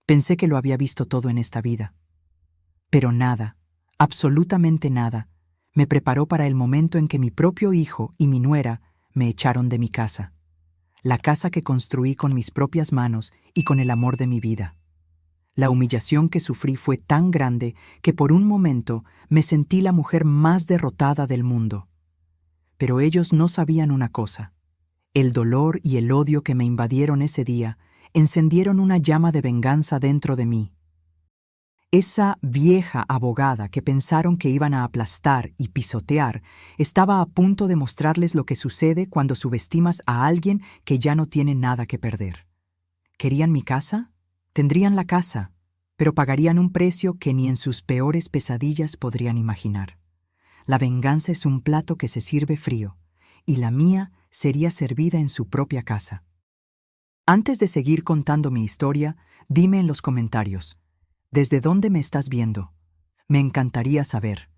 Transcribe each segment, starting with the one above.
Pensé que lo había visto todo en esta vida. Pero nada, absolutamente nada, me preparó para el momento en que mi propio hijo y mi nuera me echaron de mi casa. La casa que construí con mis propias manos y con el amor de mi vida. La humillación que sufrí fue tan grande que por un momento me sentí la mujer más derrotada del mundo. Pero ellos no sabían una cosa. El dolor y el odio que me invadieron ese día encendieron una llama de venganza dentro de mí. Esa vieja abogada que pensaron que iban a aplastar y pisotear estaba a punto de mostrarles lo que sucede cuando subestimas a alguien que ya no tiene nada que perder. ¿Querían mi casa? Tendrían la casa, pero pagarían un precio que ni en sus peores pesadillas podrían imaginar. La venganza es un plato que se sirve frío, y la mía sería servida en su propia casa. Antes de seguir contando mi historia, dime en los comentarios, ¿desde dónde me estás viendo? Me encantaría saber.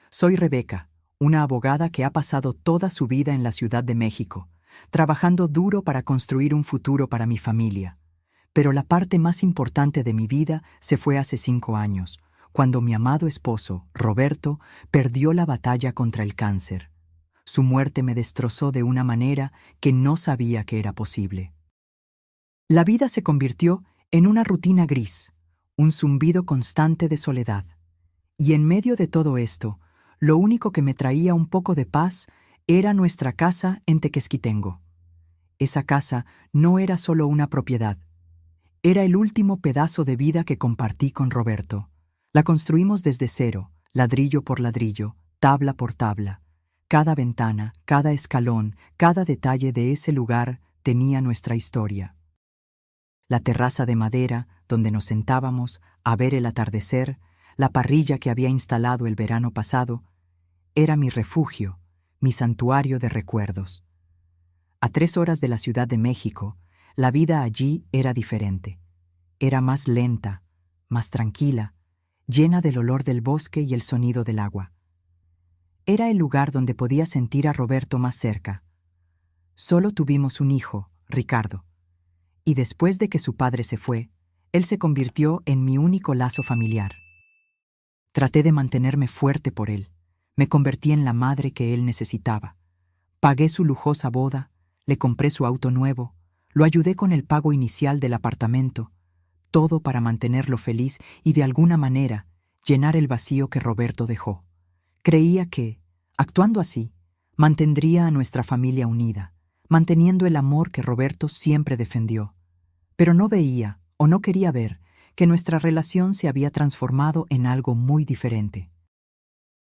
Soy Rebeca, una abogada que ha pasado toda su vida en la Ciudad de México, trabajando duro para construir un futuro para mi familia. Pero la parte más importante de mi vida se fue hace 5 años, cuando mi amado esposo, Roberto, perdió la batalla contra el cáncer. Su muerte me destrozó de una manera que no sabía que era posible. La vida se convirtió en una rutina gris, un zumbido constante de soledad. Y en medio de todo esto, lo único que me traía un poco de paz era nuestra casa en Tequesquitengo. Esa casa no era solo una propiedad. Era el último pedazo de vida que compartí con Roberto. La construimos desde cero, ladrillo por ladrillo, tabla por tabla. Cada ventana, cada escalón, cada detalle de ese lugar tenía nuestra historia. La terraza de madera, donde nos sentábamos a ver el atardecer, la parrilla que había instalado el verano pasado, era mi refugio, mi santuario de recuerdos. A 3 horas de la Ciudad de México, la vida allí era diferente. Era más lenta, más tranquila, llena del olor del bosque y el sonido del agua. Era el lugar donde podía sentir a Roberto más cerca. Solo tuvimos un hijo, Ricardo. Y después de que su padre se fue, él se convirtió en mi único lazo familiar. Traté de mantenerme fuerte por él. Me convertí en la madre que él necesitaba. Pagué su lujosa boda, le compré su auto nuevo, lo ayudé con el pago inicial del apartamento, todo para mantenerlo feliz y de alguna manera llenar el vacío que Roberto dejó. Creía que, actuando así, mantendría a nuestra familia unida, manteniendo el amor que Roberto siempre defendió. Pero no veía, o no quería ver, que nuestra relación se había transformado en algo muy diferente.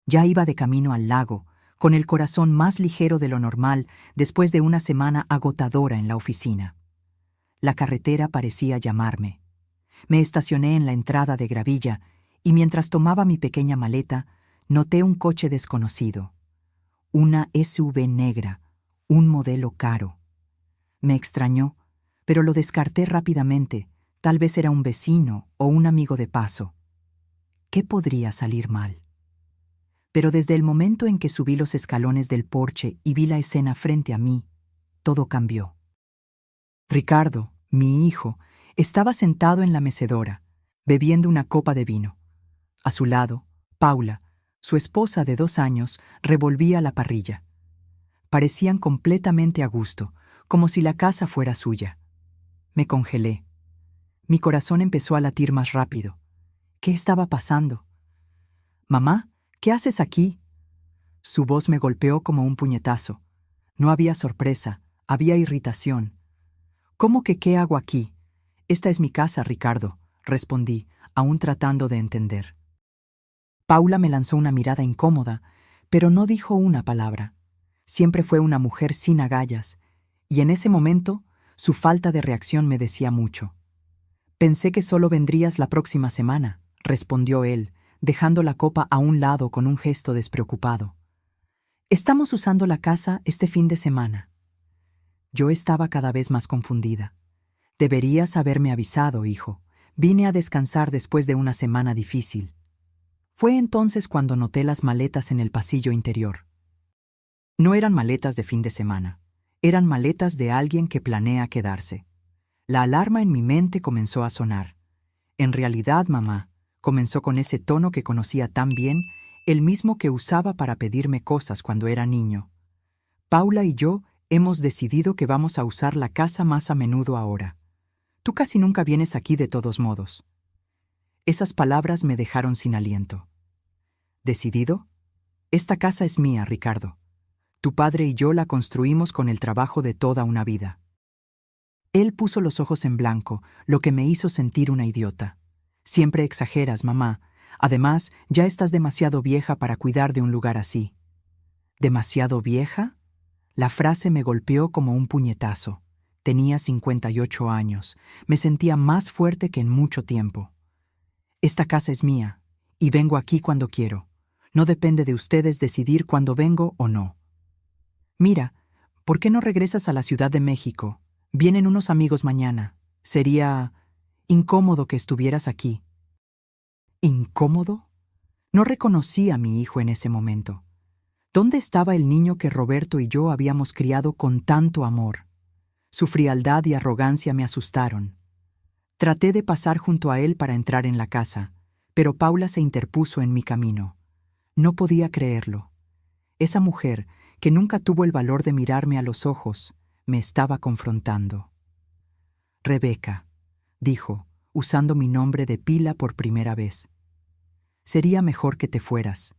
Ya iba de camino al lago, con el corazón más ligero de lo normal después de una semana agotadora en la oficina. La carretera parecía llamarme. Me estacioné en la entrada de Gravilla y mientras tomaba mi pequeña maleta, noté un coche desconocido. Una SUV negra, un modelo caro. Me extrañó, pero lo descarté rápidamente. Tal vez era un vecino o un amigo de paso. ¿Qué podría salir mal? Pero desde el momento en que subí los escalones del porche y vi la escena frente a mí, todo cambió. Ricardo, mi hijo, estaba sentado en la mecedora, bebiendo una copa de vino. A su lado, Paula, su esposa de 2 años, revolvía la parrilla. Parecían completamente a gusto, como si la casa fuera suya. Me congelé. Mi corazón empezó a latir más rápido. ¿Qué estaba pasando? «Mamá, ¿qué haces aquí?» Su voz me golpeó como un puñetazo. No había sorpresa, había irritación. «¿Cómo que qué hago aquí? Esta es mi casa, Ricardo», respondí, aún tratando de entender. Paula me lanzó una mirada incómoda, pero no dijo una palabra. Siempre fue una mujer sin agallas, y en ese momento su falta de reacción me decía mucho. «Pensé que solo vendrías la próxima semana», respondió él, dejando la copa a un lado con un gesto despreocupado. «Estamos usando la casa este fin de semana». Yo estaba cada vez más confundida. «Deberías haberme avisado, hijo. Vine a descansar después de una semana difícil». Fue entonces cuando noté las maletas en el pasillo interior. No eran maletas de fin de semana. Eran maletas de alguien que planea quedarse. La alarma en mi mente comenzó a sonar. En realidad, mamá, comenzó con ese tono que conocía tan bien, el mismo que usaba para pedirme cosas cuando era niño. Paula y yo hemos decidido que vamos a usar la casa más a menudo ahora. Tú casi nunca vienes aquí de todos modos. Esas palabras me dejaron sin aliento. ¿Decidido? Esta casa es mía, Ricardo. Tu padre y yo la construimos con el trabajo de toda una vida. Él puso los ojos en blanco, lo que me hizo sentir una idiota. Siempre exageras, mamá. Además, ya estás demasiado vieja para cuidar de un lugar así. ¿Demasiado vieja? La frase me golpeó como un puñetazo. Tenía 58 años. Me sentía más fuerte que en mucho tiempo. Esta casa es mía, y vengo aquí cuando quiero. No depende de ustedes decidir cuándo vengo o no. Mira, ¿por qué no regresas a la Ciudad de México? Vienen unos amigos mañana. Sería incómodo que estuvieras aquí. ¿Incómodo? No reconocí a mi hijo en ese momento. ¿Dónde estaba el niño que Roberto y yo habíamos criado con tanto amor? Su frialdad y arrogancia me asustaron. Traté de pasar junto a él para entrar en la casa, pero Paula se interpuso en mi camino. No podía creerlo. Esa mujer, que nunca tuvo el valor de mirarme a los ojos, me estaba confrontando. Rebeca, dijo, usando mi nombre de pila por primera vez. Sería mejor que te fueras.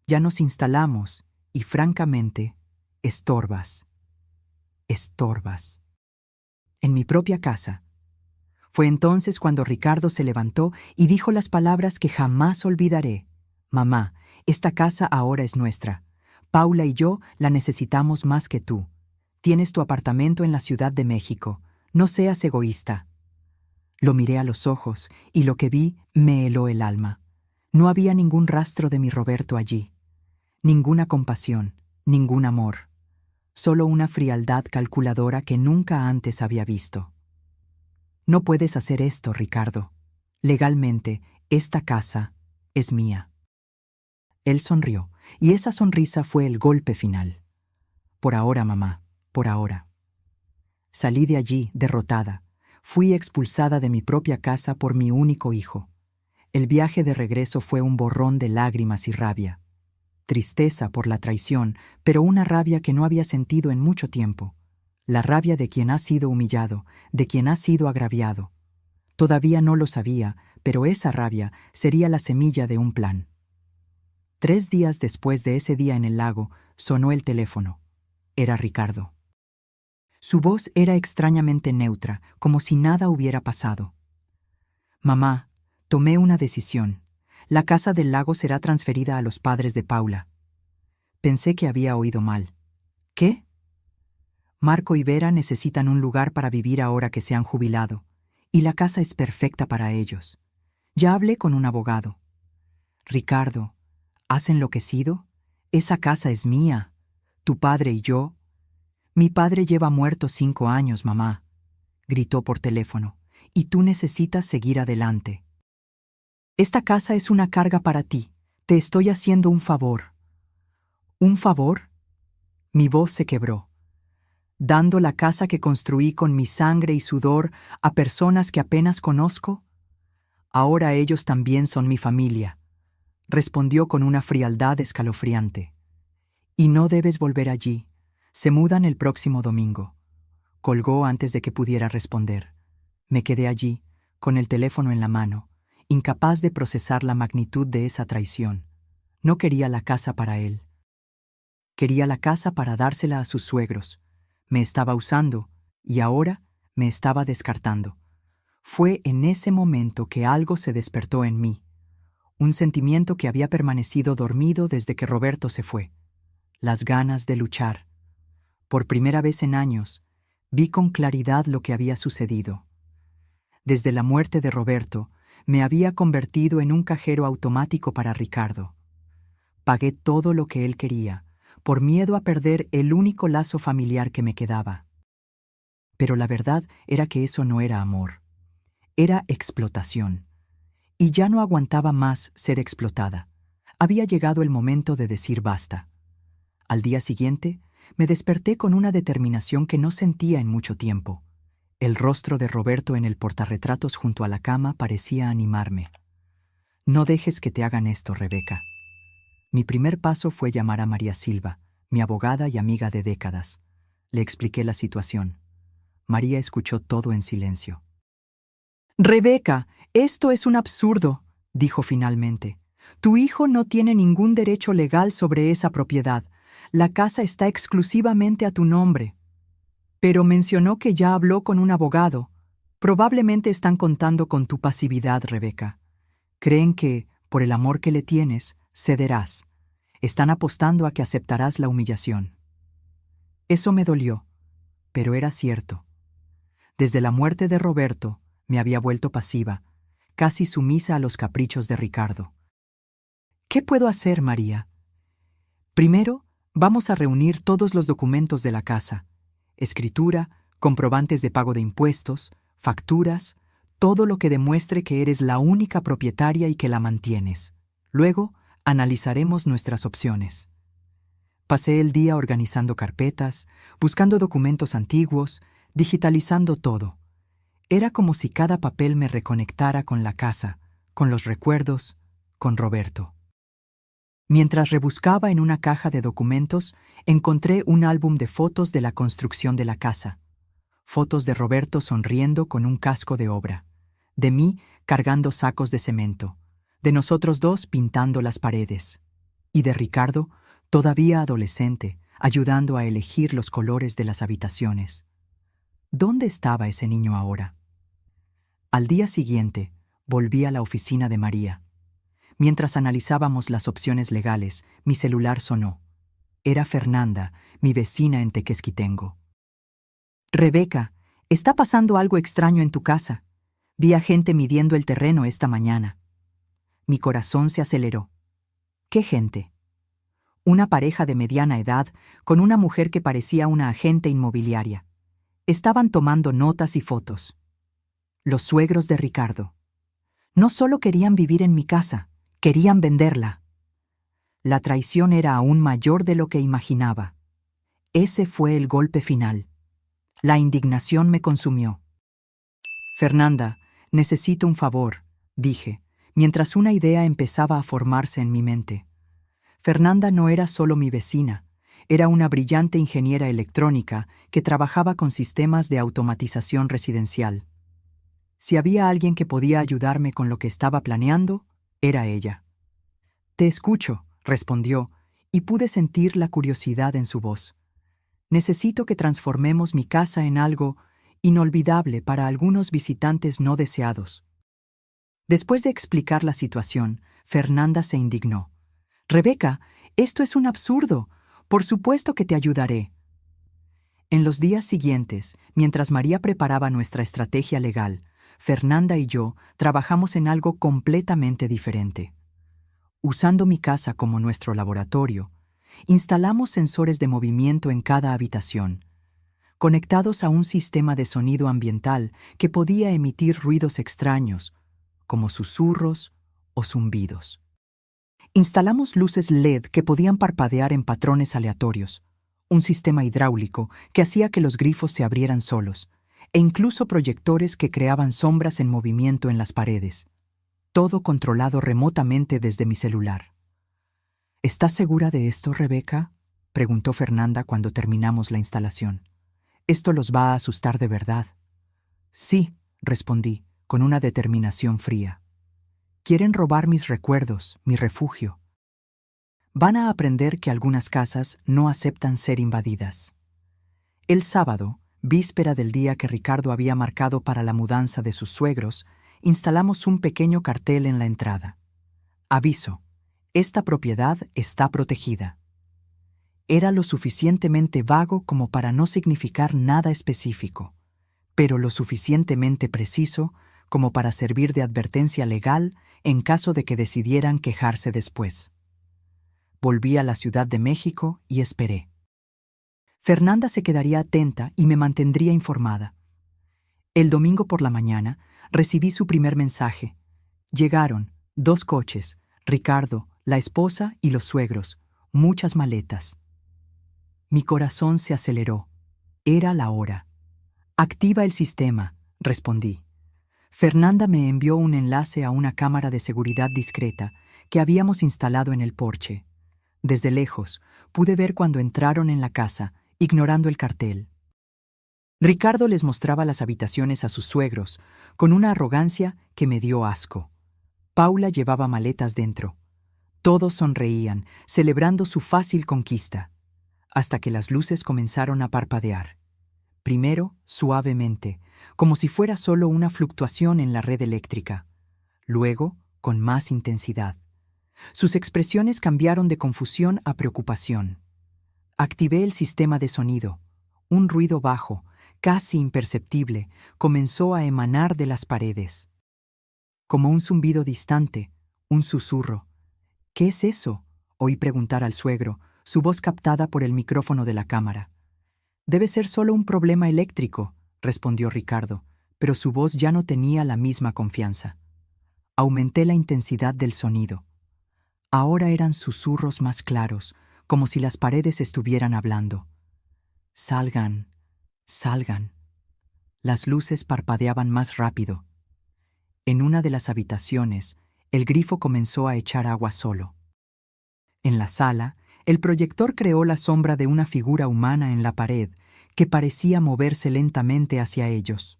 Ya nos instalamos y, francamente, estorbas. Estorbas. En mi propia casa. Fue entonces cuando Ricardo se levantó y dijo las palabras que jamás olvidaré. Mamá, esta casa ahora es nuestra. Paula y yo la necesitamos más que tú. Tienes tu apartamento en la Ciudad de México. No seas egoísta. Lo miré a los ojos y lo que vi me heló el alma. No había ningún rastro de mi Roberto allí. Ninguna compasión, ningún amor. Solo una frialdad calculadora que nunca antes había visto. No puedes hacer esto, Ricardo. Legalmente, esta casa es mía. Él sonrió, y esa sonrisa fue el golpe final. Por ahora, mamá, por ahora. Salí de allí, derrotada. Fui expulsada de mi propia casa por mi único hijo. El viaje de regreso fue un borrón de lágrimas y rabia. Tristeza por la traición, pero una rabia que no había sentido en mucho tiempo. La rabia de quien ha sido humillado, de quien ha sido agraviado. Todavía no lo sabía, pero esa rabia sería la semilla de un plan. 3 días después de ese día en el lago, sonó el teléfono. Era Ricardo. Su voz era extrañamente neutra, como si nada hubiera pasado. Mamá, tomé una decisión. La casa del lago será transferida a los padres de Paula. Pensé que había oído mal. ¿Qué? Marco y Vera necesitan un lugar para vivir ahora que se han jubilado, y la casa es perfecta para ellos. Ya hablé con un abogado. Ricardo, ¿has enloquecido? Esa casa es mía. Tu padre y yo. Mi padre lleva muerto 5 años, mamá, gritó por teléfono, y tú necesitas seguir adelante. Esta casa es una carga para ti. Te estoy haciendo un favor. ¿Un favor? Mi voz se quebró. ¿Dando la casa que construí con mi sangre y sudor a personas que apenas conozco? Ahora ellos también son mi familia, respondió con una frialdad escalofriante. Y no debes volver allí. Se mudan el próximo domingo. Colgó antes de que pudiera responder. Me quedé allí, con el teléfono en la mano, incapaz de procesar la magnitud de esa traición. No quería la casa para él. Quería la casa para dársela a sus suegros. Me estaba usando, y ahora me estaba descartando. Fue en ese momento que algo se despertó en mí. Un sentimiento que había permanecido dormido desde que Roberto se fue. Las ganas de luchar. Por primera vez en años, vi con claridad lo que había sucedido. Desde la muerte de Roberto, me había convertido en un cajero automático para Ricardo. Pagué todo lo que él quería, por miedo a perder el único lazo familiar que me quedaba. Pero la verdad era que eso no era amor. Era explotación. Y ya no aguantaba más ser explotada. Había llegado el momento de decir basta. Al día siguiente, me desperté con una determinación que no sentía en mucho tiempo. El rostro de Roberto en el portarretratos junto a la cama parecía animarme. No dejes que te hagan esto, Rebeca. Mi primer paso fue llamar a María Silva, mi abogada y amiga de décadas. Le expliqué la situación. María escuchó todo en silencio. Rebeca, esto es un absurdo, dijo finalmente. Tu hijo no tiene ningún derecho legal sobre esa propiedad. La casa está exclusivamente a tu nombre. Pero mencionó que ya habló con un abogado. Probablemente están contando con tu pasividad, Rebeca. Creen que, por el amor que le tienes, cederás. Están apostando a que aceptarás la humillación. Eso me dolió, pero era cierto. Desde la muerte de Roberto, me había vuelto pasiva, casi sumisa a los caprichos de Ricardo. ¿Qué puedo hacer, María? Primero, vamos a reunir todos los documentos de la casa: escritura, comprobantes de pago de impuestos, facturas, todo lo que demuestre que eres la única propietaria y que la mantienes. Luego, analizaremos nuestras opciones. Pasé el día organizando carpetas, buscando documentos antiguos, digitalizando todo. Era como si cada papel me reconectara con la casa, con los recuerdos, con Roberto. Mientras rebuscaba en una caja de documentos, encontré un álbum de fotos de la construcción de la casa. Fotos de Roberto sonriendo con un casco de obra, de mí cargando sacos de cemento, de nosotros dos pintando las paredes, y de Ricardo, todavía adolescente, ayudando a elegir los colores de las habitaciones. ¿Dónde estaba ese niño ahora? Al día siguiente, volví a la oficina de María. Mientras analizábamos las opciones legales, mi celular sonó. Era Fernanda, mi vecina en Tequesquitengo. Rebeca, está pasando algo extraño en tu casa. Vi a gente midiendo el terreno esta mañana. Mi corazón se aceleró. ¿Qué gente? Una pareja de mediana edad con una mujer que parecía una agente inmobiliaria. Estaban tomando notas y fotos. Los suegros de Ricardo. No solo querían vivir en mi casa, querían venderla. La traición era aún mayor de lo que imaginaba. Ese fue el golpe final. La indignación me consumió. Fernanda, necesito un favor, dije, mientras una idea empezaba a formarse en mi mente. Fernanda no era solo mi vecina, era una brillante ingeniera electrónica que trabajaba con sistemas de automatización residencial. Si había alguien que podía ayudarme con lo que estaba planeando, era ella. Te escucho, respondió, y pude sentir la curiosidad en su voz. Necesito que transformemos mi casa en algo inolvidable para algunos visitantes no deseados. Después de explicar la situación, Fernanda se indignó. Rebeca, esto es un absurdo. Por supuesto que te ayudaré. En los días siguientes, mientras María preparaba nuestra estrategia legal, Fernanda y yo trabajamos en algo completamente diferente. Usando mi casa como nuestro laboratorio, instalamos sensores de movimiento en cada habitación, conectados a un sistema de sonido ambiental que podía emitir ruidos extraños, como susurros o zumbidos. Instalamos luces LED que podían parpadear en patrones aleatorios, un sistema hidráulico que hacía que los grifos se abrieran solos, e incluso proyectores que creaban sombras en movimiento en las paredes. Todo controlado remotamente desde mi celular. ¿Estás segura de esto, Rebeca?, preguntó Fernanda cuando terminamos la instalación. Esto los va a asustar de verdad. Sí, respondí, con una determinación fría. Quieren robar mis recuerdos, mi refugio. Van a aprender que algunas casas no aceptan ser invadidas. El sábado, víspera del día que Ricardo había marcado para la mudanza de sus suegros, instalamos un pequeño cartel en la entrada. Aviso: esta propiedad está protegida. Era lo suficientemente vago como para no significar nada específico, pero lo suficientemente preciso como para servir de advertencia legal en caso de que decidieran quejarse después. Volví a la Ciudad de México y esperé. Fernanda se quedaría atenta y me mantendría informada. El domingo por la mañana recibí su primer mensaje. Llegaron 2 coches, Ricardo, la esposa y los suegros, muchas maletas. Mi corazón se aceleró. Era la hora. Activa el sistema, respondí. Fernanda me envió un enlace a una cámara de seguridad discreta que habíamos instalado en el porche. Desde lejos, pude ver cuando entraron en la casa, ignorando el cartel. Ricardo les mostraba las habitaciones a sus suegros, con una arrogancia que me dio asco. Paula llevaba maletas dentro. Todos sonreían, celebrando su fácil conquista, hasta que las luces comenzaron a parpadear. Primero, suavemente, como si fuera solo una fluctuación en la red eléctrica. Luego, con más intensidad. Sus expresiones cambiaron de confusión a preocupación. Activé el sistema de sonido. Un ruido bajo, casi imperceptible, comenzó a emanar de las paredes. Como un zumbido distante, un susurro. «¿Qué es eso?», oí preguntar al suegro, su voz captada por el micrófono de la cámara. «Debe ser solo un problema eléctrico», respondió Ricardo, pero su voz ya no tenía la misma confianza. Aumenté la intensidad del sonido. Ahora eran susurros más claros, como si las paredes estuvieran hablando. «Salgan, salgan». Las luces parpadeaban más rápido. En una de las habitaciones, el grifo comenzó a echar agua solo. En la sala, el proyector creó la sombra de una figura humana en la pared que parecía moverse lentamente hacia ellos.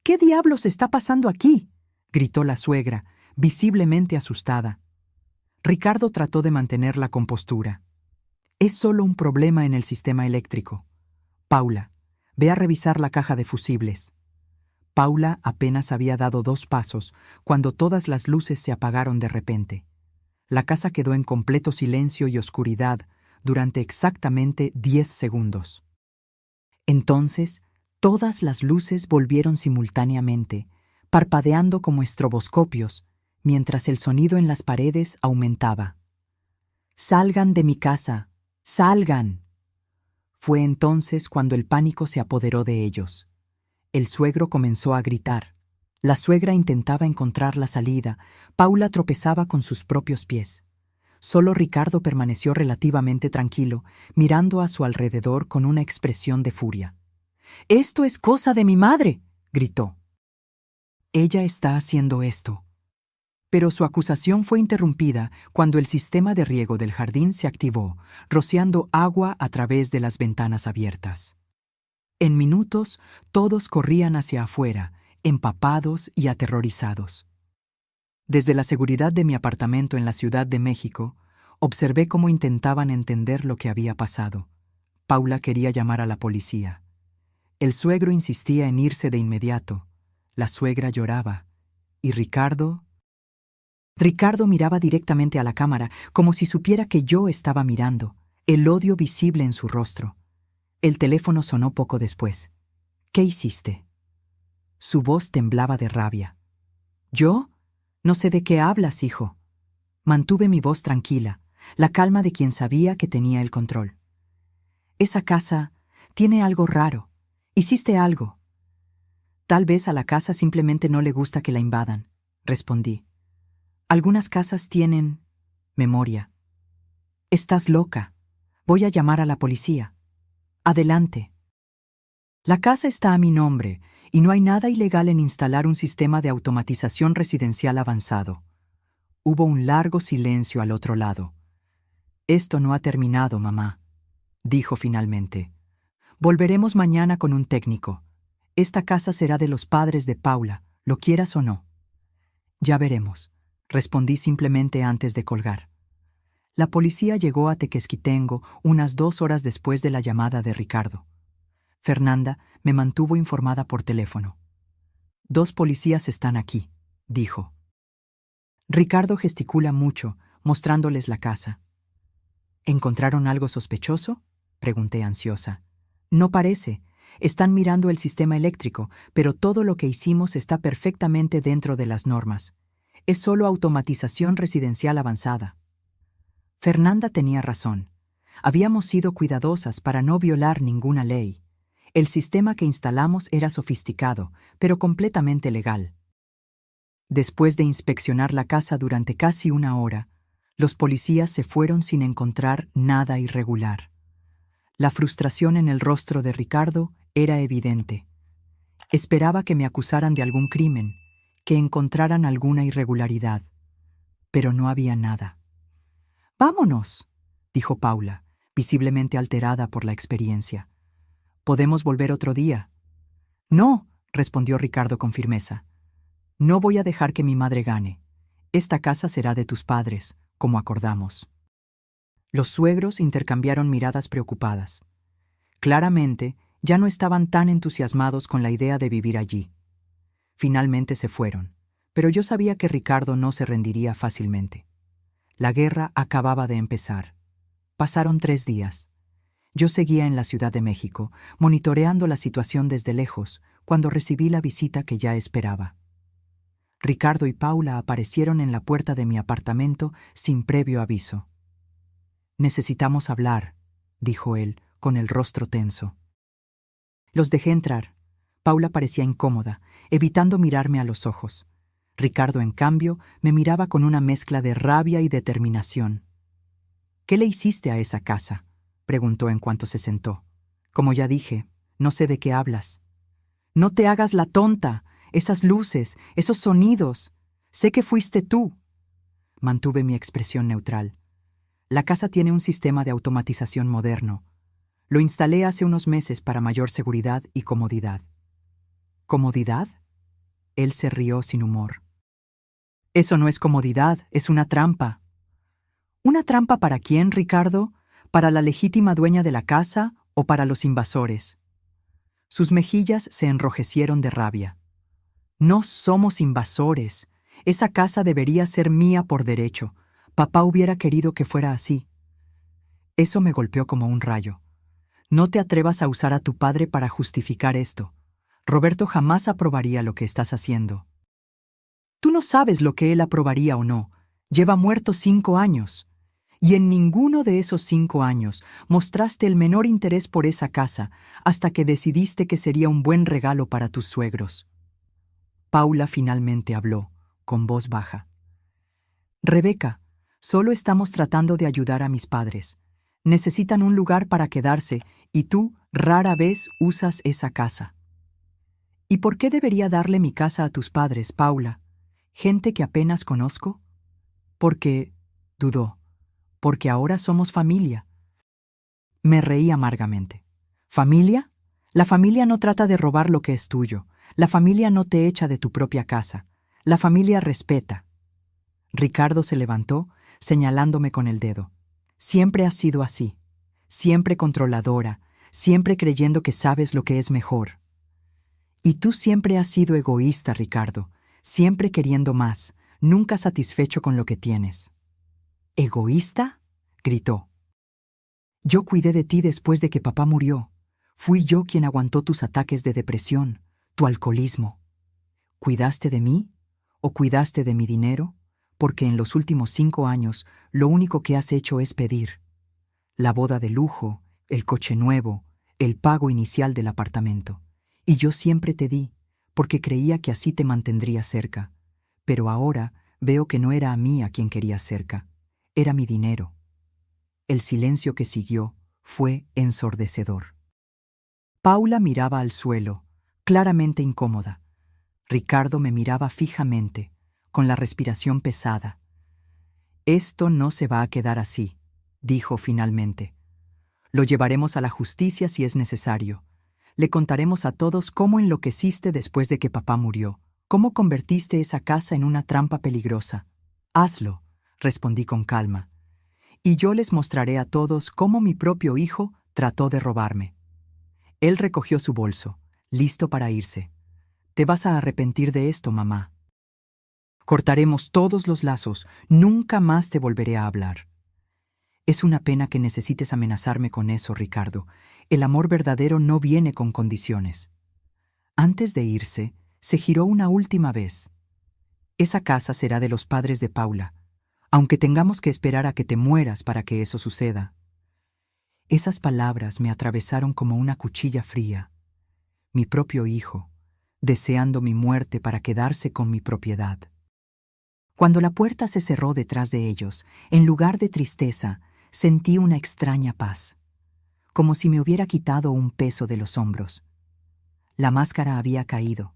«¿Qué diablos está pasando aquí?», gritó la suegra, visiblemente asustada. Ricardo trató de mantener la compostura. «Es solo un problema en el sistema eléctrico. Paula, ve a revisar la caja de fusibles». Paula apenas había dado 2 pasos cuando todas las luces se apagaron de repente. La casa quedó en completo silencio y oscuridad durante exactamente 10 segundos. Entonces, todas las luces volvieron simultáneamente, parpadeando como estroboscopios, mientras el sonido en las paredes aumentaba. «Salgan de mi casa, salgan». Fue entonces cuando el pánico se apoderó de ellos. El suegro comenzó a gritar. La suegra intentaba encontrar la salida. Paula tropezaba con sus propios pies. Solo Ricardo permaneció relativamente tranquilo, mirando a su alrededor con una expresión de furia. «¡Esto es cosa de mi madre!», gritó. «Ella está haciendo esto». Pero su acusación fue interrumpida cuando el sistema de riego del jardín se activó, rociando agua a través de las ventanas abiertas. En minutos, todos corrían hacia afuera, empapados y aterrorizados. Desde la seguridad de mi apartamento en la Ciudad de México, observé cómo intentaban entender lo que había pasado. Paula quería llamar a la policía. El suegro insistía en irse de inmediato. La suegra lloraba. Y Ricardo miraba directamente a la cámara, como si supiera que yo estaba mirando, el odio visible en su rostro. El teléfono sonó poco después. «¿Qué hiciste?». Su voz temblaba de rabia. «¿Yo? No sé de qué hablas, hijo». Mantuve mi voz tranquila, la calma de quien sabía que tenía el control. «Esa casa tiene algo raro. Hiciste algo». «Tal vez a la casa simplemente no le gusta que la invadan», respondí. «Algunas casas tienen memoria». «Estás loca. Voy a llamar a la policía». «Adelante». La casa está a mi nombre y no hay nada ilegal en instalar un sistema de automatización residencial avanzado. Hubo un largo silencio al otro lado. «Esto no ha terminado, mamá», dijo finalmente. «Volveremos mañana con un técnico. Esta casa será de los padres de Paula, lo quieras o no». «Ya veremos», respondí simplemente antes de colgar. La policía llegó a Tequesquitengo unas 2 horas después de la llamada de Ricardo. Fernanda me mantuvo informada por teléfono. «2 policías están aquí», dijo. Ricardo gesticula mucho, mostrándoles la casa. «¿Encontraron algo sospechoso?», pregunté ansiosa. «No parece. Están mirando el sistema eléctrico, pero todo lo que hicimos está perfectamente dentro de las normas. Es solo automatización residencial avanzada». Fernanda tenía razón. Habíamos sido cuidadosas para no violar ninguna ley. El sistema que instalamos era sofisticado, pero completamente legal. Después de inspeccionar la casa durante casi 1 hora, los policías se fueron sin encontrar nada irregular. La frustración en el rostro de Ricardo Era evidente. Esperaba que me acusaran de algún crimen, que encontraran alguna irregularidad. Pero no había nada. «Vámonos», dijo Paula, visiblemente alterada por la experiencia. «Podemos volver otro día». «No», respondió Ricardo con firmeza. «No voy a dejar que mi madre gane. Esta casa será de tus padres, como acordamos». Los suegros intercambiaron miradas preocupadas. Claramente, ya no estaban tan entusiasmados con la idea de vivir allí. Finalmente se fueron, pero yo sabía que Ricardo no se rendiría fácilmente. La guerra acababa de empezar. Pasaron 3 días. Yo seguía en la Ciudad de México, monitoreando la situación desde lejos, cuando recibí la visita que ya esperaba. Ricardo y Paula aparecieron en la puerta de mi apartamento sin previo aviso. «Necesitamos hablar», dijo él, con el rostro tenso. Los dejé entrar. Paula parecía incómoda, evitando mirarme a los ojos. Ricardo, en cambio, me miraba con una mezcla de rabia y determinación. «¿Qué le hiciste a esa casa?», preguntó en cuanto se sentó. «Como ya dije, no sé de qué hablas». «No te hagas la tonta. Esas luces, esos sonidos. Sé que fuiste tú». Mantuve mi expresión neutral. «La casa tiene un sistema de automatización moderno. Lo instalé hace unos meses para mayor seguridad y comodidad». «¿Comodidad?». Él se rió sin humor. «Eso no es comodidad, es una trampa». «¿Una trampa para quién, Ricardo? ¿Para la legítima dueña de la casa o para los invasores?». Sus mejillas se enrojecieron de rabia. «No somos invasores. Esa casa debería ser mía por derecho. Papá hubiera querido que fuera así». Eso me golpeó como un rayo. «No te atrevas a usar a tu padre para justificar esto. Roberto jamás aprobaría lo que estás haciendo». «Tú no sabes lo que él aprobaría o no. Lleva muerto 5 años. Y en ninguno de esos 5 años mostraste el menor interés por esa casa hasta que decidiste que sería un buen regalo para tus suegros». Paula finalmente habló, con voz baja. «Rebeca, solo estamos tratando de ayudar a mis padres. Necesitan un lugar para quedarse y tú rara vez usas esa casa». «¿Y por qué debería darle mi casa a tus padres, Paula? ¿Gente que apenas conozco?». «Porque», dudó, «porque ahora somos familia». Me reí amargamente. ¿Familia? La familia no trata de robar lo que es tuyo. La familia no te echa de tu propia casa. La familia respeta. Ricardo se levantó, señalándome con el dedo. «Siempre has sido así. Siempre controladora, siempre creyendo que sabes lo que es mejor. Y tú siempre has sido egoísta, Ricardo, siempre queriendo más, nunca satisfecho con lo que tienes». «¿Egoísta?», gritó. «Yo cuidé de ti después de que papá murió. Fui yo quien aguantó tus ataques de depresión, tu alcoholismo. ¿Cuidaste de mí o cuidaste de mi dinero? Porque en los últimos 5 años lo único que has hecho es pedir. La boda de lujo, el coche nuevo, el pago inicial del apartamento. Y yo siempre te di, porque creía que así te mantendría cerca. Pero ahora veo que no era a mí a quien querías cerca. Era mi dinero». El silencio que siguió fue ensordecedor. Paula miraba al suelo, claramente incómoda. Ricardo me miraba fijamente, con la respiración pesada. «Esto no se va a quedar así», dijo finalmente. «Lo llevaremos a la justicia si es necesario. Le contaremos a todos cómo enloqueciste después de que papá murió, cómo convertiste esa casa en una trampa peligrosa. Hazlo», respondí con calma. «Y yo les mostraré a todos cómo mi propio hijo trató de robarme». Él recogió su bolso, listo para irse. «Te vas a arrepentir de esto, mamá. Cortaremos todos los lazos, nunca más te volveré a hablar». «Es una pena que necesites amenazarme con eso, Ricardo. El amor verdadero no viene con condiciones». Antes de irse, se giró una última vez. «Esa casa será de los padres de Paula, aunque tengamos que esperar a que te mueras para que eso suceda». Esas palabras me atravesaron como una cuchilla fría. Mi propio hijo, deseando mi muerte para quedarse con mi propiedad. Cuando la puerta se cerró detrás de ellos, en lugar de tristeza, sentí una extraña paz, como si me hubiera quitado un peso de los hombros. La máscara había caído.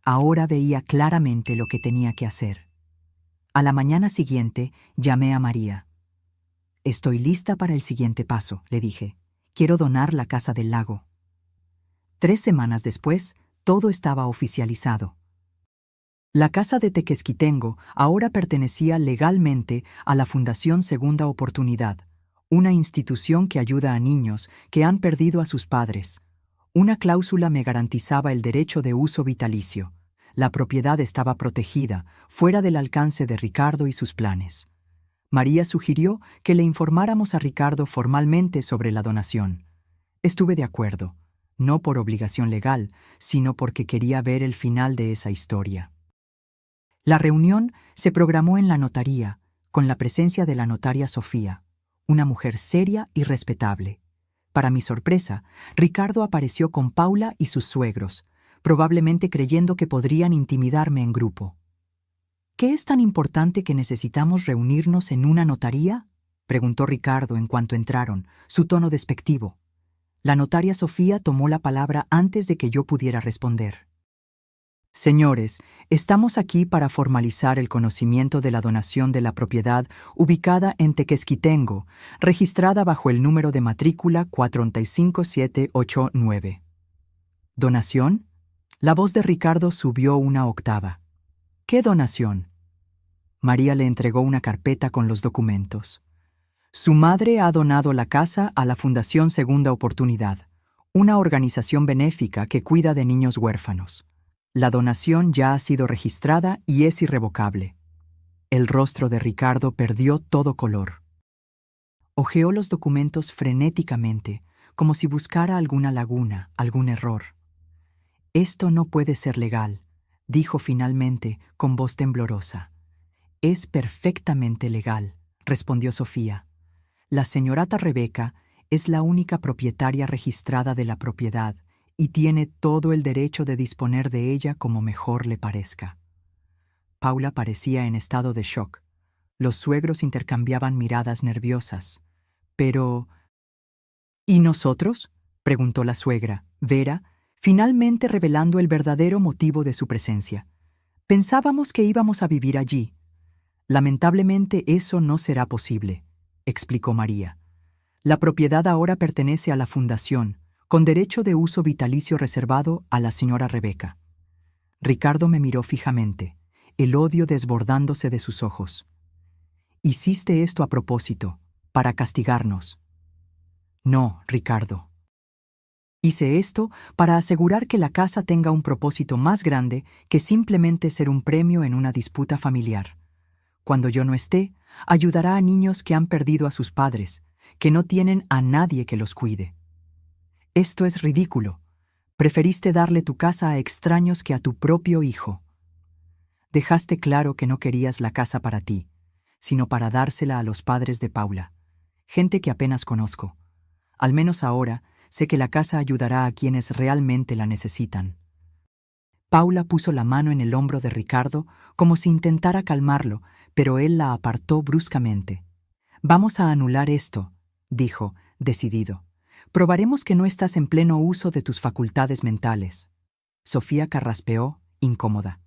Ahora veía claramente lo que tenía que hacer. A la mañana siguiente llamé a María. «Estoy lista para el siguiente paso», le dije. «Quiero donar la Casa del Lago». 3 semanas después, todo estaba oficializado. La Casa de Tequesquitengo ahora pertenecía legalmente a la Fundación Segunda Oportunidad, una institución que ayuda a niños que han perdido a sus padres. Una cláusula me garantizaba el derecho de uso vitalicio. La propiedad estaba protegida, fuera del alcance de Ricardo y sus planes. María sugirió que le informáramos a Ricardo formalmente sobre la donación. Estuve de acuerdo, no por obligación legal, sino porque quería ver el final de esa historia. La reunión se programó en la notaría, con la presencia de la notaria Sofía, una mujer seria y respetable. Para mi sorpresa, Ricardo apareció con Paula y sus suegros, probablemente creyendo que podrían intimidarme en grupo. «¿Qué es tan importante que necesitamos reunirnos en una notaría?», preguntó Ricardo en cuanto entraron, su tono despectivo. La notaria Sofía tomó la palabra antes de que yo pudiera responder. «Señores, estamos aquí para formalizar el conocimiento de la donación de la propiedad ubicada en Tequesquitengo, registrada bajo el número de matrícula 45789. ¿Donación?». La voz de Ricardo subió una octava. «¿Qué donación?». María le entregó una carpeta con los documentos. «Su madre ha donado la casa a la Fundación Segunda Oportunidad, una organización benéfica que cuida de niños huérfanos. La donación ya ha sido registrada y es irrevocable». El rostro de Ricardo perdió todo color. Hojeó los documentos frenéticamente, como si buscara alguna laguna, algún error. «Esto no puede ser legal», dijo finalmente con voz temblorosa. «Es perfectamente legal», respondió Sofía. «La señorata Rebeca es la única propietaria registrada de la propiedad y tiene todo el derecho de disponer de ella como mejor le parezca». Paula parecía en estado de shock. Los suegros intercambiaban miradas nerviosas. «Pero... ¿y nosotros?», preguntó la suegra, Vera, finalmente revelando el verdadero motivo de su presencia. «Pensábamos que íbamos a vivir allí». «Lamentablemente eso no será posible», explicó María. «La propiedad ahora pertenece a la Fundación, con derecho de uso vitalicio reservado a la señora Rebeca». Ricardo me miró fijamente, el odio desbordándose de sus ojos. «Hiciste esto a propósito, para castigarnos». «No, Ricardo. Hice esto para asegurar que la casa tenga un propósito más grande que simplemente ser un premio en una disputa familiar. Cuando yo no esté, ayudará a niños que han perdido a sus padres, que no tienen a nadie que los cuide». «Esto es ridículo. Preferiste darle tu casa a extraños que a tu propio hijo. Dejaste claro que no querías la casa para ti, sino para dársela a los padres de Paula, gente que apenas conozco. Al menos ahora sé que la casa ayudará a quienes realmente la necesitan». Paula puso la mano en el hombro de Ricardo como si intentara calmarlo, pero él la apartó bruscamente. «Vamos a anular esto», dijo, decidido. «Probaremos que no estás en pleno uso de tus facultades mentales». Sofía carraspeó, incómoda.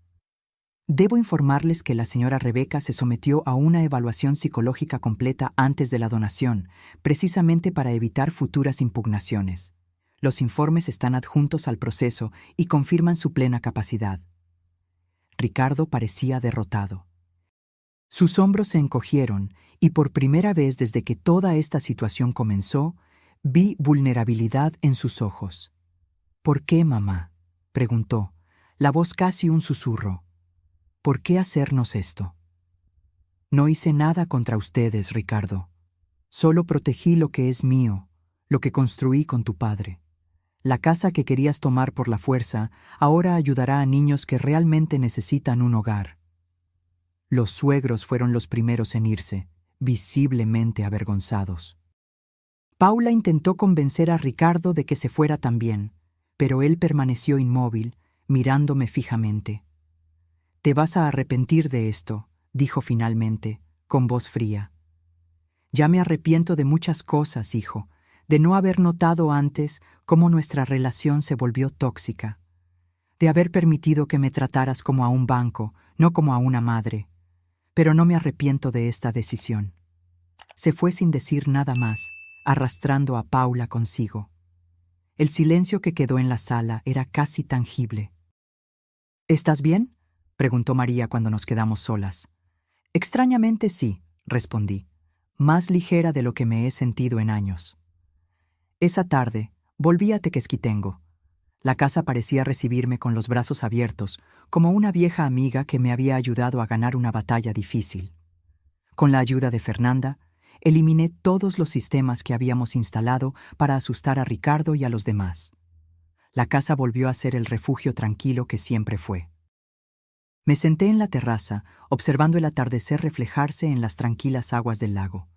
«Debo informarles que la señora Rebeca se sometió a una evaluación psicológica completa antes de la donación, precisamente para evitar futuras impugnaciones. Los informes están adjuntos al proceso y confirman su plena capacidad». Ricardo parecía derrotado. Sus hombros se encogieron y por primera vez desde que toda esta situación comenzó, vi vulnerabilidad en sus ojos. «¿Por qué, mamá?», preguntó, la voz casi un susurro. «¿Por qué hacernos esto?». «No hice nada contra ustedes, Ricardo. Solo protegí lo que es mío, lo que construí con tu padre. La casa que querías tomar por la fuerza ahora ayudará a niños que realmente necesitan un hogar». Los suegros fueron los primeros en irse, visiblemente avergonzados. Paula intentó convencer a Ricardo de que se fuera también, pero él permaneció inmóvil, mirándome fijamente. «Te vas a arrepentir de esto», dijo finalmente, con voz fría. «Ya me arrepiento de muchas cosas, hijo, de no haber notado antes cómo nuestra relación se volvió tóxica. de haber permitido que me trataras como a un banco, no como a una madre. Pero no me arrepiento de esta decisión. Se fue sin decir nada más, arrastrando a Paula consigo. El silencio que quedó en la sala era casi tangible. ¿Estás bien?, preguntó María cuando nos quedamos solas. Extrañamente sí, respondí, más ligera de lo que me he sentido en años. Esa tarde volví a Tequesquitengo. La casa parecía recibirme con los brazos abiertos, como una vieja amiga que me había ayudado a ganar una batalla difícil. Con la ayuda de Fernanda, eliminé todos los sistemas que habíamos instalado para asustar a Ricardo y a los demás. La casa volvió a ser el refugio tranquilo que siempre fue. Me senté en la terraza, observando el atardecer reflejarse en las tranquilas aguas del lago.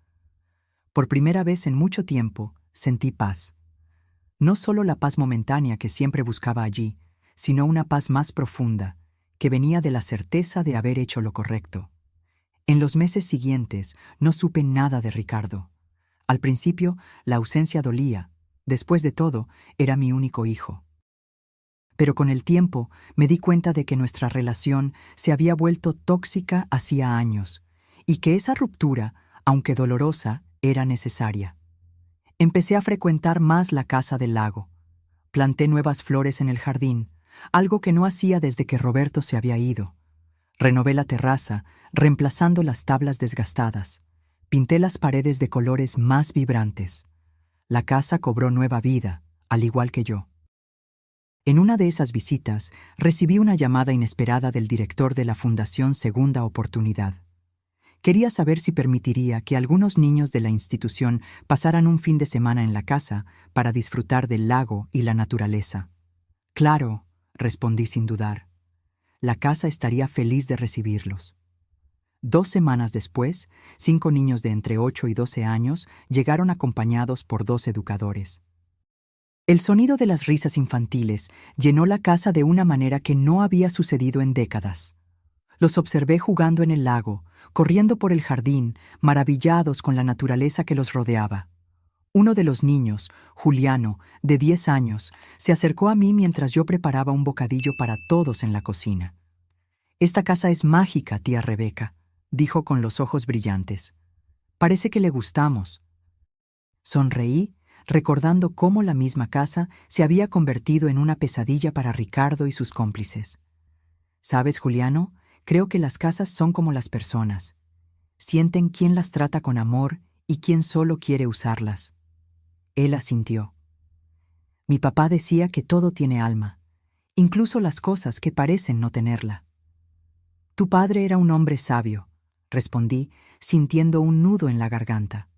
Por primera vez en mucho tiempo, sentí paz. No solo la paz momentánea que siempre buscaba allí, sino una paz más profunda, que venía de la certeza de haber hecho lo correcto. En los meses siguientes no supe nada de Ricardo. Al principio, la ausencia dolía. Después de todo, era mi único hijo. Pero con el tiempo me di cuenta de que nuestra relación se había vuelto tóxica hacía años, y que esa ruptura, aunque dolorosa, era necesaria. Empecé a frecuentar más la casa del lago. Planté nuevas flores en el jardín, algo que no hacía desde que Roberto se había ido. Renové la terraza, reemplazando las tablas desgastadas. Pinté las paredes de colores más vibrantes. La casa cobró nueva vida, al igual que yo. En una de esas visitas, recibí una llamada inesperada del director de la Fundación Segunda Oportunidad. Quería saber si permitiría que algunos niños de la institución pasaran un fin de semana en la casa para disfrutar del lago y la naturaleza. Claro, respondí sin dudar. La casa estaría feliz de recibirlos. 2 semanas después, 5 niños de entre 8 y 12 años llegaron acompañados por 2 educadores. El sonido de las risas infantiles llenó la casa de una manera que no había sucedido en décadas. Los observé jugando en el lago, corriendo por el jardín, maravillados con la naturaleza que los rodeaba. Uno de los niños, Juliano, de 10 años, se acercó a mí mientras yo preparaba un bocadillo para todos en la cocina. «Esta casa es mágica, tía Rebeca», dijo con los ojos brillantes. «Parece que le gustamos». Sonreí, recordando cómo la misma casa se había convertido en una pesadilla para Ricardo y sus cómplices. «¿Sabes, Juliano? Creo que las casas son como las personas. Sienten quién las trata con amor y quién solo quiere usarlas». Él asintió. Mi papá decía que todo tiene alma, incluso las cosas que parecen no tenerla. Tu padre era un hombre sabio, respondí, sintiendo un nudo en la garganta.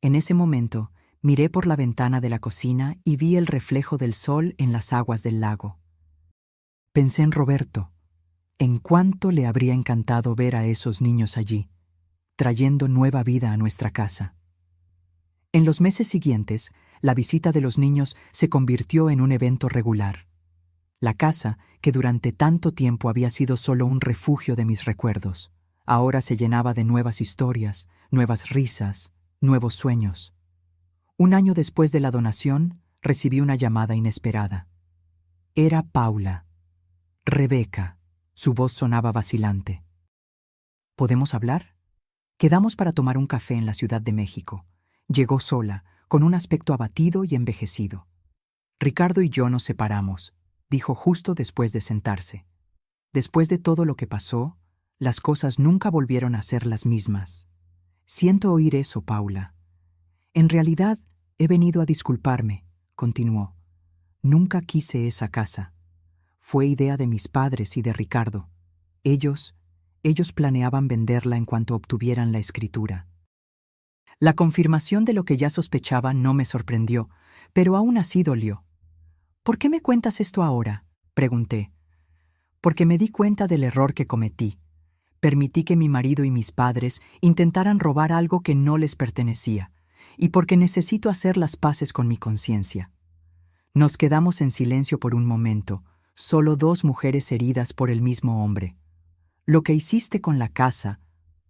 En ese momento, miré por la ventana de la cocina y vi el reflejo del sol en las aguas del lago. Pensé en Roberto, en cuánto le habría encantado ver a esos niños allí, trayendo nueva vida a nuestra casa. En los meses siguientes, la visita de los niños se convirtió en un evento regular. La casa, que durante tanto tiempo había sido solo un refugio de mis recuerdos, ahora se llenaba de nuevas historias, nuevas risas, nuevos sueños. 1 año después de la donación, recibí una llamada inesperada. Era Paula. Rebeca. Su voz sonaba vacilante. ¿Podemos hablar? Quedamos para tomar un café en la Ciudad de México. Llegó sola, con un aspecto abatido y envejecido. Ricardo y yo nos separamos, dijo justo después de sentarse. Después de todo lo que pasó, las cosas nunca volvieron a ser las mismas. Siento oír eso, Paula. En realidad, he venido a disculparme, continuó. Nunca quise esa casa. Fue idea de mis padres y de Ricardo. Ellos planeaban venderla en cuanto obtuvieran la escritura. La confirmación de lo que ya sospechaba no me sorprendió, pero aún así dolió. ¿Por qué me cuentas esto ahora?, pregunté. Porque me di cuenta del error que cometí. Permití que mi marido y mis padres intentaran robar algo que no les pertenecía, y porque necesito hacer las paces con mi conciencia. Nos quedamos en silencio por un momento, solo 2 mujeres heridas por el mismo hombre. Lo que hiciste con la casa,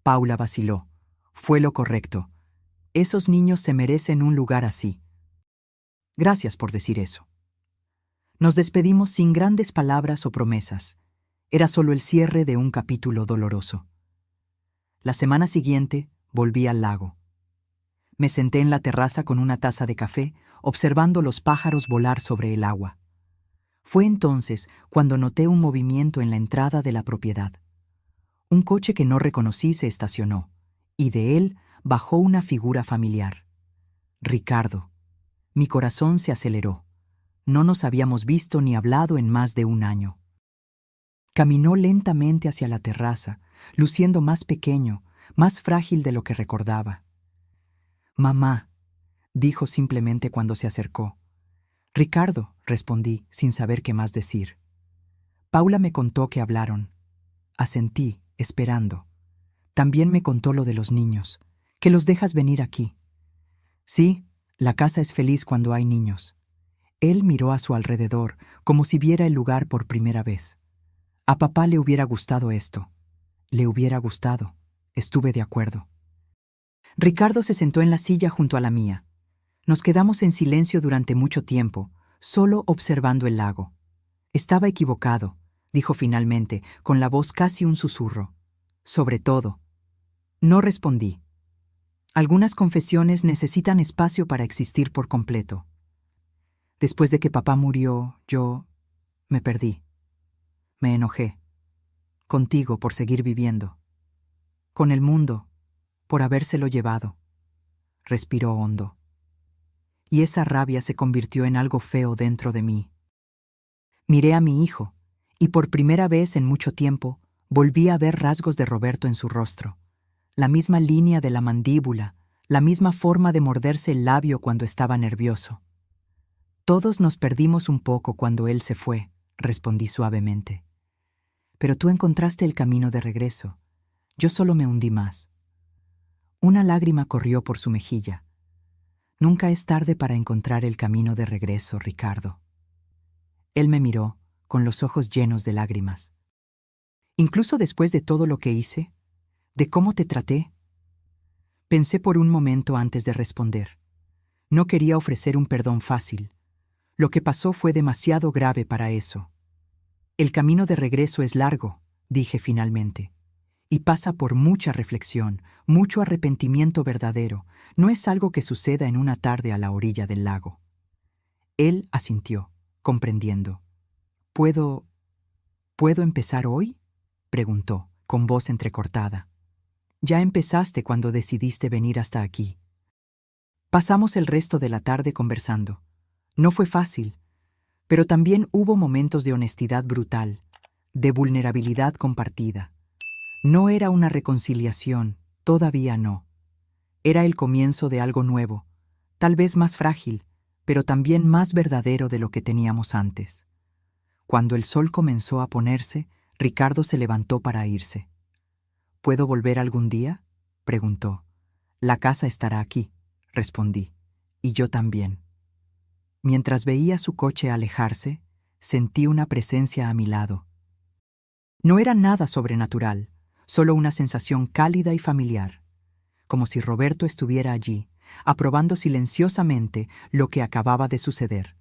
Paula vaciló, fue lo correcto. Esos niños se merecen un lugar así. Gracias por decir eso. Nos despedimos sin grandes palabras o promesas. Era solo el cierre de un capítulo doloroso. La semana siguiente volví al lago. Me senté en la terraza con una taza de café, observando los pájaros volar sobre el agua. Fue entonces cuando noté un movimiento en la entrada de la propiedad. Un coche que no reconocí se estacionó, y de él bajó una figura familiar. Ricardo. Mi corazón se aceleró. No nos habíamos visto ni hablado en más de un año. Caminó lentamente hacia la terraza, luciendo más pequeño, más frágil de lo que recordaba. «Mamá», dijo simplemente cuando se acercó. «Ricardo», respondí, sin saber qué más decir. Paula me contó que hablaron. Asentí, esperando. También me contó lo de los niños, que los dejas venir aquí. Sí, la casa es feliz cuando hay niños. Él miró a su alrededor, como si viera el lugar por primera vez. A papá le hubiera gustado esto. Le hubiera gustado. Estuve de acuerdo. Ricardo se sentó en la silla junto a la mía. Nos quedamos en silencio durante mucho tiempo, solo observando el lago. Estaba equivocado, dijo finalmente, con la voz casi un susurro. Sobre todo. No respondí. Algunas confesiones necesitan espacio para existir por completo. Después de que papá murió, yo me perdí. Me enojé. Contigo por seguir viviendo. Con el mundo, por habérselo llevado. Respiró hondo. Y esa rabia se convirtió en algo feo dentro de mí. Miré a mi hijo, y por primera vez en mucho tiempo volví a ver rasgos de Roberto en su rostro. La misma línea de la mandíbula, la misma forma de morderse el labio cuando estaba nervioso. Todos nos perdimos un poco cuando él se fue, respondí suavemente. Pero tú encontraste el camino de regreso. Yo solo me hundí más. Una lágrima corrió por su mejilla. Nunca es tarde para encontrar el camino de regreso, Ricardo. Él me miró, con los ojos llenos de lágrimas. Incluso después de todo lo que hice, de cómo te traté. Pensé por un momento antes de responder. No quería ofrecer un perdón fácil. Lo que pasó fue demasiado grave para eso. El camino de regreso es largo, dije finalmente, y pasa por mucha reflexión, mucho arrepentimiento verdadero. No es algo que suceda en una tarde a la orilla del lago. Él asintió, comprendiendo. ¿Puedo empezar hoy?», preguntó, con voz entrecortada. «Ya empezaste cuando decidiste venir hasta aquí». Pasamos el resto de la tarde conversando. No fue fácil, pero también hubo momentos de honestidad brutal, de vulnerabilidad compartida. No era una reconciliación, todavía no. Era el comienzo de algo nuevo, tal vez más frágil, pero también más verdadero de lo que teníamos antes. Cuando el sol comenzó a ponerse, Ricardo se levantó para irse. «¿Puedo volver algún día?», preguntó. «La casa estará aquí», respondí. «Y yo también». Mientras veía su coche alejarse, sentí una presencia a mi lado. No era nada sobrenatural, solo una sensación cálida y familiar, como si Roberto estuviera allí, aprobando silenciosamente lo que acababa de suceder.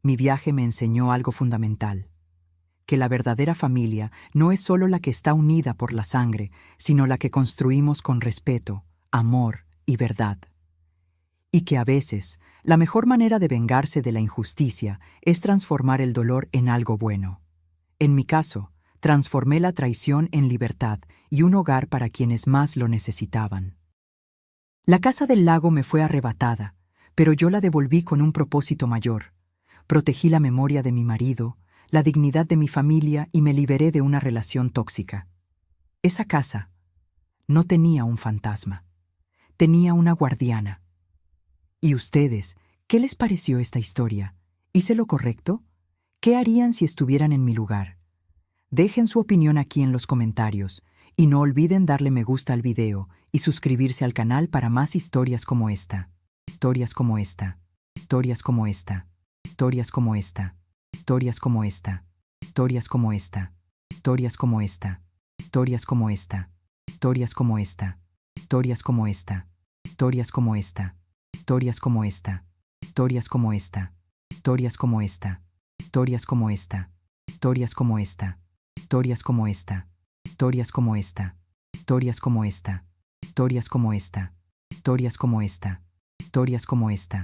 Mi viaje me enseñó algo fundamental, que la verdadera familia no es solo la que está unida por la sangre, sino la que construimos con respeto, amor y verdad. Y que a veces, la mejor manera de vengarse de la injusticia es transformar el dolor en algo bueno. En mi caso, transformé la traición en libertad y un hogar para quienes más lo necesitaban. La casa del lago me fue arrebatada, pero yo la devolví con un propósito mayor. Protegí la memoria de mi marido, la dignidad de mi familia y me liberé de una relación tóxica. Esa casa no tenía un fantasma, tenía una guardiana. ¿Y ustedes, qué les pareció esta historia? ¿Hice lo correcto? ¿Qué harían si estuvieran en mi lugar? Dejen su opinión aquí en los comentarios y no olviden darle me gusta al video y suscribirse al canal para más historias como esta. Historias como esta. Historias como esta. Historias como esta. Historias como esta. Historias como esta. Historias como esta. Historias como esta. Historias como esta. Historias como esta. Historias como esta. Historias como esta. Historias como esta. Historias como esta. historias como esta, historias como esta, historias como esta, historias como esta, historias como esta, historias como esta, historias como esta, historias como esta.